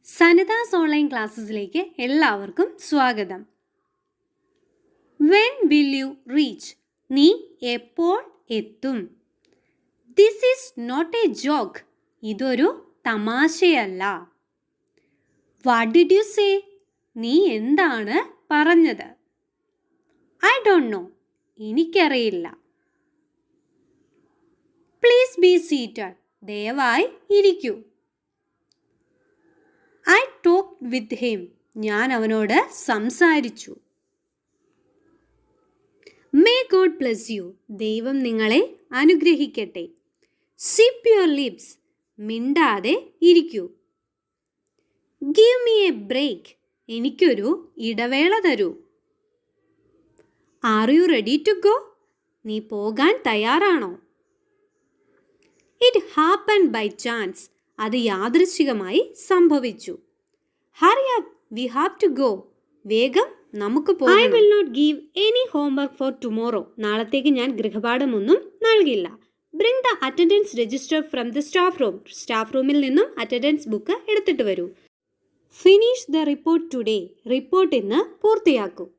സനിതാസ് online ക്ലാസ്സസിലേക്ക് എല്ലാവർക്കും സ്വാഗതം. When will you reach? നീ എപ്പോൾ എത്തും? This is not a joke. ഇതൊരു തമാശയല്ല. What did you say? നീ എന്താണ് പറഞ്ഞത്? I don't know. എനിക്കറിയില്ല. Please be seated. ദയവായി ഇരിക്കൂ. I talked with him. ഞാൻ അവനോട് സംസാരിച്ചു. May God bless you. ദൈവം നിങ്ങളെ അനുഗ്രഹിക്കട്ടെ. Zip your lips. മിണ്ടാതെ ഇരിക്കൂ. Give me a break. എനിക്കൊരു ഇടവേള തരൂ. Are you ready to go? നീ പോകാൻ തയ്യാറാണോ? It happen by chance. അത് യാദൃശ്ചികമായി സംഭവിച്ചു. Hurry up, we have to go. വേഗം നമുക്ക് പോകാം. I will not give any homework for tomorrow. നാളത്തേക്ക് ഞാൻ ഗൃഹപാഠമൊന്നും നൽകില്ല. Bring the attendance register from the staff room. Staff റൂമിൽ നിന്നും അറ്റൻഡൻസ് ബുക്ക് എടുത്തിട്ട് വരൂ. Finish the report today. Report ഇന്ന് പൂർത്തിയാക്കൂ.